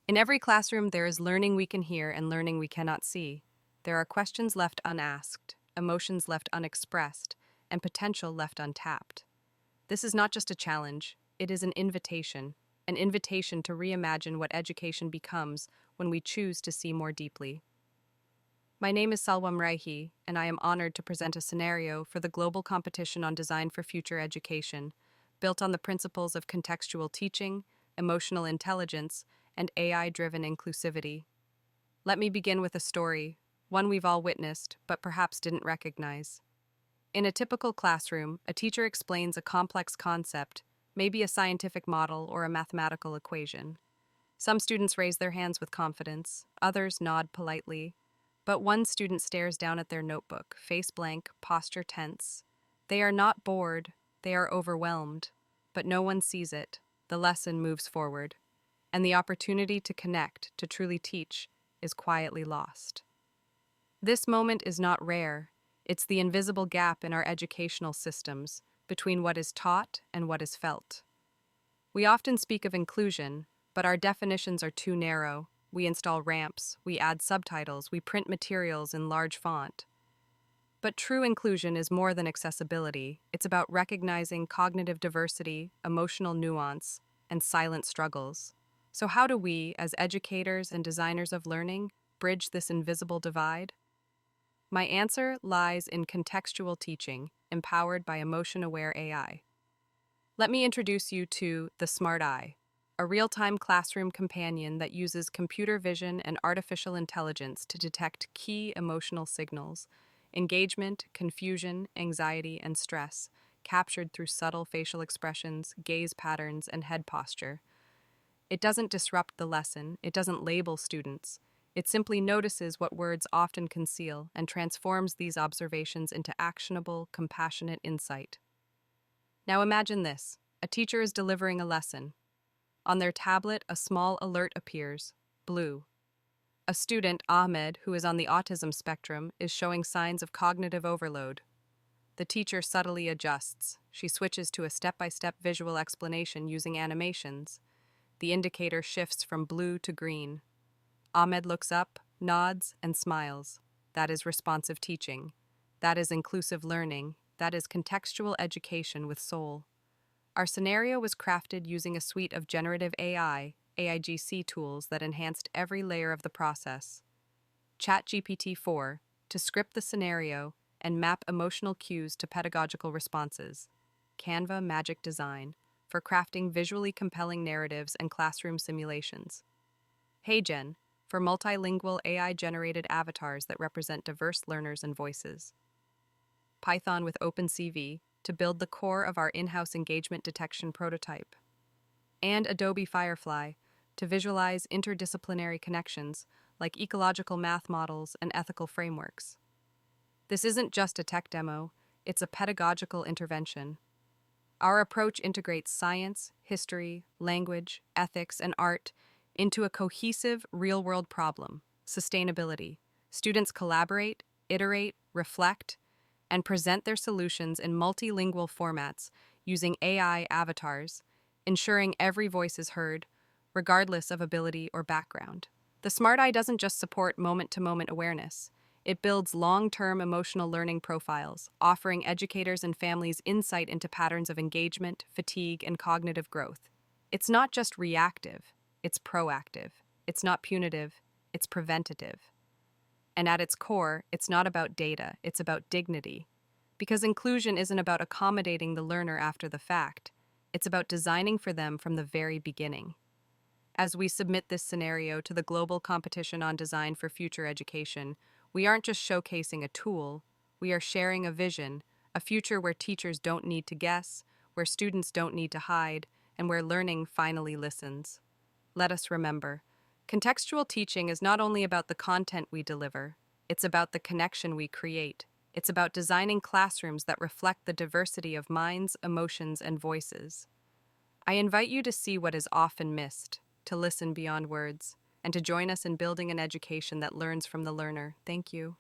In every classroom, there is learning we can hear and learning we cannot see. There are questions left unasked, emotions left unexpressed, and potential left untapped. This is not just a challenge, it is an invitation to reimagine what education becomes when we choose to see more deeply. My name is Salwam Raihi, and I am honored to present a scenario for the global competition on design for future education, built on the principles of contextual teaching, emotional intelligence, and AI-driven inclusivity. Let me begin with a story, one we've all witnessed, but perhaps didn't recognize. In a typical classroom, a teacher explains a complex concept, maybe a scientific model or a mathematical equation. Some students raise their hands with confidence, others nod politely, but one student stares down at their notebook, face blank, posture tense. They are not bored, they are overwhelmed, but no one sees it. The lesson moves forward, and the opportunity to connect, to truly teach, is quietly lost. This moment is not rare. It's the invisible gap in our educational systems between what is taught and what is felt. We often speak of inclusion, but our definitions are too narrow. We install ramps, we add subtitles, we print materials in large font. But true inclusion is more than accessibility. It's about recognizing cognitive diversity, emotional nuance, and silent struggles. So how do we, as educators and designers of learning, bridge this invisible divide? My answer lies in contextual teaching, empowered by emotion-aware AI. Let me introduce you to the Smart Eye, a real-time classroom companion that uses computer vision and artificial intelligence to detect key emotional signals, engagement, confusion, anxiety, and stress, captured through subtle facial expressions, gaze patterns, and head posture. It doesn't disrupt the lesson, it doesn't label students. It simply notices what words often conceal and transforms these observations into actionable, compassionate insight. Now imagine this. A teacher is delivering a lesson. On their tablet, a small alert appears, blue. A student, Ahmed, who is on the autism spectrum, is showing signs of cognitive overload. The teacher subtly adjusts. She switches to a step-by-step visual explanation using animations. The indicator shifts from blue to green. Ahmed looks up, nods, and smiles. That is responsive teaching. That is inclusive learning. That is contextual education with soul. Our scenario was crafted using a suite of generative AI, AIGC tools that enhanced every layer of the process. ChatGPT-4 to script the scenario and map emotional cues to pedagogical responses. Canva Magic Design for crafting visually compelling narratives and classroom simulations. HeyGen for multilingual AI-generated avatars that represent diverse learners and voices. Python with OpenCV to build the core of our in-house engagement detection prototype. And Adobe Firefly to visualize interdisciplinary connections like ecological math models and ethical frameworks. This isn't just a tech demo, it's a pedagogical intervention. Our approach integrates science, history, language, ethics, and art into a cohesive, real-world problem, sustainability. Students collaborate, iterate, reflect, and present their solutions in multilingual formats using AI avatars, ensuring every voice is heard, regardless of ability or background. The Smart Eye doesn't just support moment-to-moment awareness. It builds long-term emotional learning profiles, offering educators and families insight into patterns of engagement, fatigue, and cognitive growth. It's not just reactive, it's proactive. It's not punitive, it's preventative. And at its core, it's not about data, it's about dignity. Because inclusion isn't about accommodating the learner after the fact, it's about designing for them from the very beginning. As we submit this scenario to the global competition on design for future education, we aren't just showcasing a tool, we are sharing a vision, a future where teachers don't need to guess, where students don't need to hide, and where learning finally listens. Let us remember, contextual teaching is not only about the content we deliver, it's about the connection we create. It's about designing classrooms that reflect the diversity of minds, emotions, and voices. I invite you to see what is often missed, to listen beyond words, and to join us in building an education that learns from the learner. Thank you.